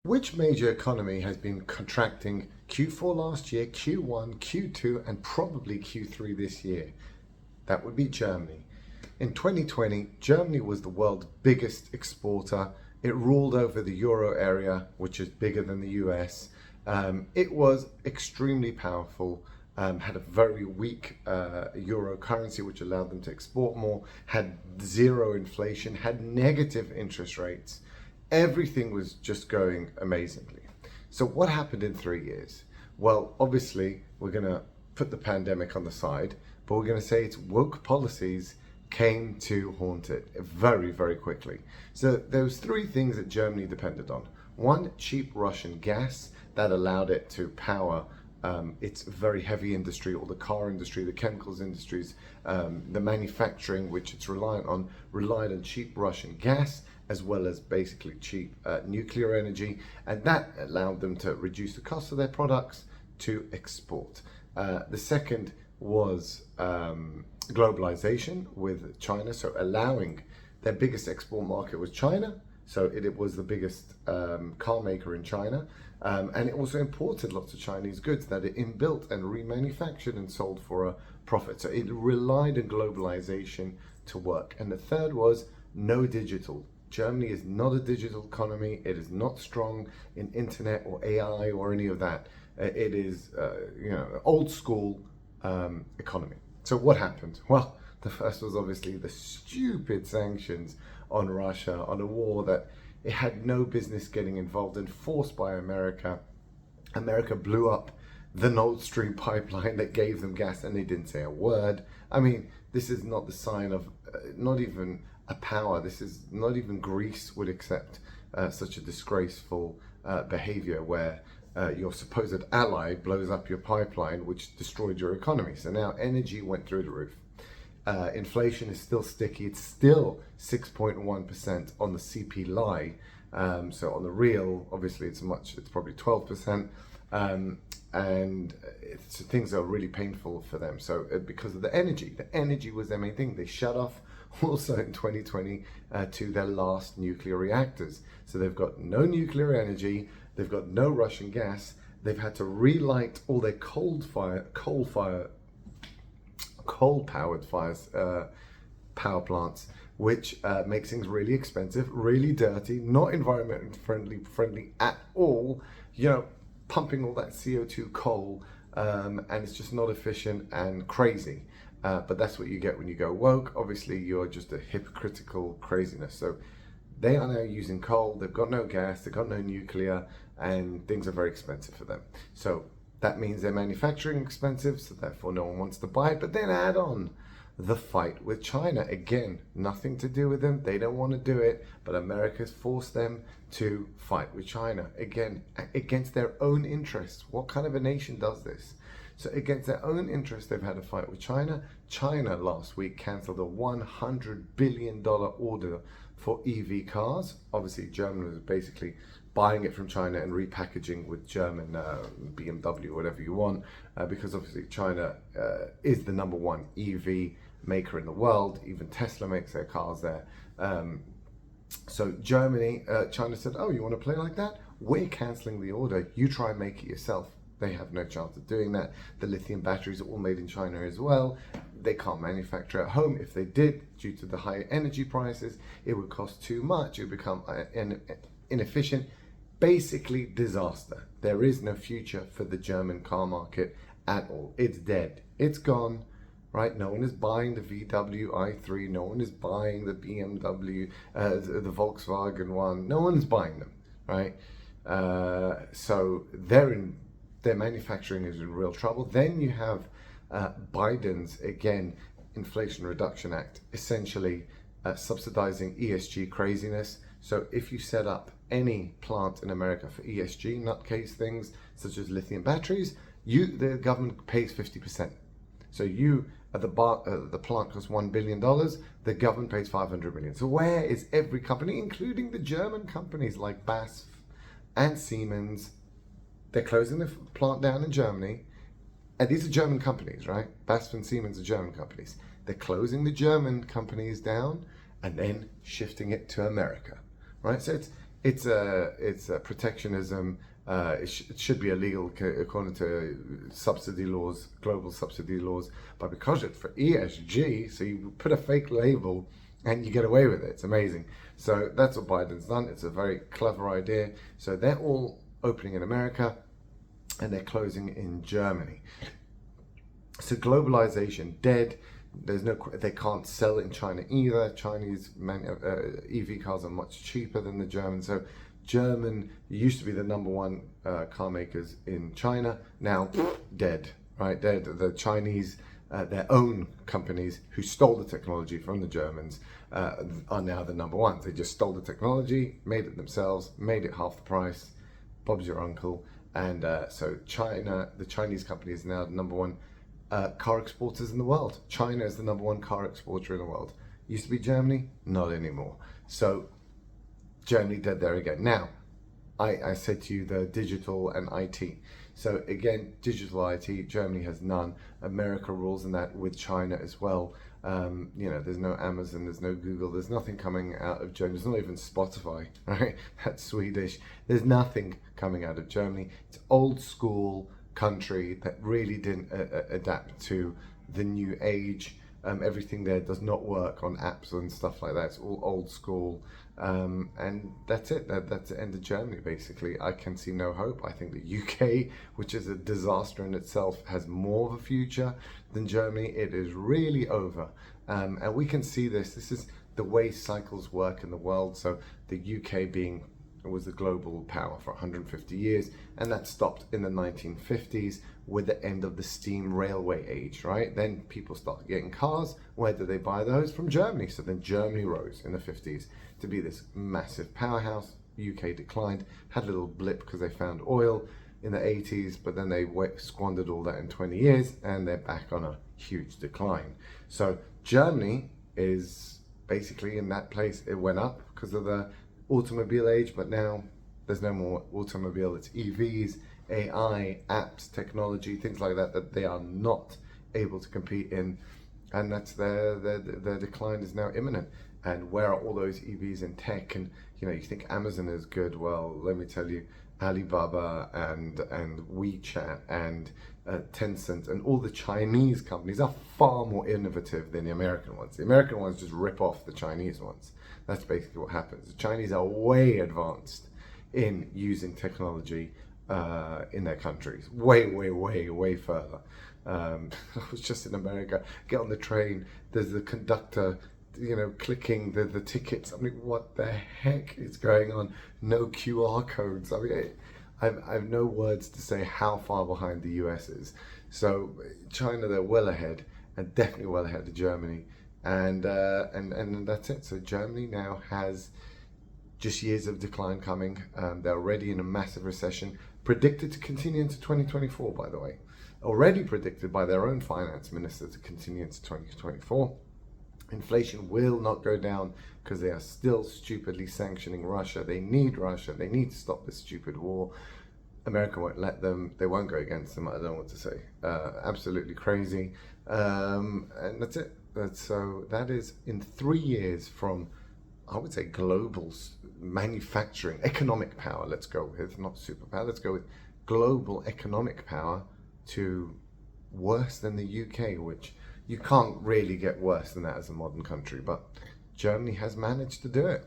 Which major economy has been contracting Q4 last year, Q1, Q2, and probably Q3 this year? That would be Germany. In 2020, Germany was the world's biggest exporter. It ruled over the euro area, which is bigger than the US. It was extremely powerful, had a very weak euro currency, which allowed them to export more, had zero inflation, had negative interest rates. Everything was just going amazingly. So, what happened in 3 years? Well, obviously, we're going to put the pandemic on the side, but we're going to say its woke policies came to haunt it very, very quickly. So there was three things that Germany depended on. One, cheap Russian gas that allowed it to power its very heavy industry, all the car industry, the chemicals industries, the manufacturing, which it's relied on cheap Russian gas as well as basically cheap nuclear energy, and that allowed them to reduce the cost of their products to export. The second was globalization with China, so allowing their biggest export market was China, so it was the biggest car maker in China, and it also imported lots of Chinese goods that it inbuilt and remanufactured and sold for a profit. So it relied on globalization to work. And the third was no digital. Germany is not a digital economy. It is not strong in internet or AI or any of that. It is, old school economy. So what happened? Well, the first was obviously the stupid sanctions on Russia, on a war that it had no business getting involved in, forced by America. America blew up the Nord Stream pipeline that gave them gas, and they didn't say a word. I mean, this is not the sign of, not even a power. This is not even Greece would accept such a disgraceful behavior where your supposed ally blows up your pipeline, which destroyed your economy. So now energy went through the roof. Inflation is still sticky. It's still 6.1% on the CPI. So on the real, obviously it's probably 12%. And things are really painful for them. So because of the energy was their main thing. They shut off also in 2020 to their last nuclear reactors. So they've got no nuclear energy. They've got no Russian gas. They've had to relight all their coal-powered power plants, which makes things really expensive, really dirty, not environmentally friendly at all. Pumping all that CO2 coal, and it's just not efficient and crazy. But that's what you get when you go woke. Obviously, you're just a hypocritical craziness. So they are now using coal. They've got no gas. They've got no nuclear, and things are very expensive for them. So that means their manufacturing expensive, so therefore no one wants to buy it. But then add on the fight with China. Again, nothing to do with them. They don't want to do it, but America's forced them to fight with China. Again, against their own interests. What kind of a nation does this? So against their own interests, they've had a fight with China. China last week cancelled a $100 billion order for EV cars. Obviously, Germany was basically buying it from China and repackaging with German BMW, whatever you want, because obviously China is the number one EV maker in the world. Even Tesla makes their cars there. So China said, oh, you want to play like that? We're cancelling the order. You try and make it yourself. They have no chance of doing that. The lithium batteries are all made in China as well. They can't manufacture at home. If they did, due to the high energy prices, it would cost too much. It would become inefficient. Basically, disaster. There is no future for the German car market at all. It's dead. It's gone. Right? No one is buying the VW i3. No one is buying the BMW, the Volkswagen one. No one is buying them. Right? So their manufacturing is in real trouble. Then you have Biden's, again, Inflation Reduction Act, essentially subsidizing ESG craziness. So if you set up any plant in America for ESG nutcase things, such as lithium batteries, the government pays 50%. So the plant costs $1 billion, the government pays $500 million. So where is every company, including the German companies like BASF and Siemens? They're closing the plant down in Germany. And these are German companies, right? BASF and Siemens are German companies. They're closing the German companies down and then shifting it to America, right? So It's a protectionism. It should be illegal according to subsidy laws, global subsidy laws. But because it's for ESG, so you put a fake label and you get away with it. It's amazing. So that's what Biden's done. It's a very clever idea. So they're all opening in America and they're closing in Germany. So globalization dead. They can't sell in China either. Chinese EV cars are much cheaper than the German. So German used to be the number one car makers in China. Now dead, right? Dead. The Chinese, their own companies who stole the technology from the Germans are now the number ones. They just stole the technology, made it themselves, made it half the price. Bob's your uncle. And so China, the Chinese company is now the number one car exporters in the world. China is the number one car exporter in the world. Used to be Germany, not anymore. So Germany dead there again. Now, I said to you the digital and IT. So again, digital IT, Germany has none. America rules in that with China as well. There's no Amazon, there's no Google, there's nothing coming out of Germany. There's not even Spotify, right? That's Swedish. There's nothing coming out of Germany. It's old school country that really didn't adapt to the new age. Everything there does not work on apps and stuff like that. It's all old school. And that's it. That's the end of Germany, basically. I can see no hope. I think the UK, which is a disaster in itself, has more of a future than Germany. It is really over. And we can see this. This is the way cycles work in the world. So the UK was the global power for 150 years, and that stopped in the 1950s with the end of the steam railway age, right? Then people started getting cars. Where did they buy those? From Germany. So then Germany rose in the 50s to be this massive powerhouse. UK declined, had a little blip because they found oil in the 80s, but then they squandered all that in 20 years and they're back on a huge decline. So Germany is basically in that place. It went up because of the automobile age, but now there's no more automobile. It's EVs, AI, apps, technology, things like that they are not able to compete in, and that's their decline is now imminent. And where are all those EVs in tech? And you think Amazon is good. Well, let me tell you, Alibaba and WeChat and Tencent and all the Chinese companies are far more innovative than the American ones. The American ones just rip off the Chinese ones. That's basically what happens. The Chinese are way advanced in using technology in their countries. Way further. I was just in America, get on the train, there's the conductor, clicking the tickets. I mean, what the heck is going on? No QR codes. I mean, I've no words to say how far behind the US is. So China, they're well ahead, and definitely well ahead of Germany. And that's it. So Germany now has just years of decline coming. They're already in a massive recession, predicted to continue into 2024, by the way. Already predicted by their own finance minister to continue into 2024. Inflation will not go down because they are still stupidly sanctioning Russia. They need Russia. They need to stop this stupid war. America won't let them. They won't go against them. I don't know what to say. Absolutely crazy. And that's it. So that is in 3 years from, I would say, global manufacturing, economic power, let's go with, not superpower, let's go with global economic power to worse than the UK, which you can't really get worse than that as a modern country, but Germany has managed to do it.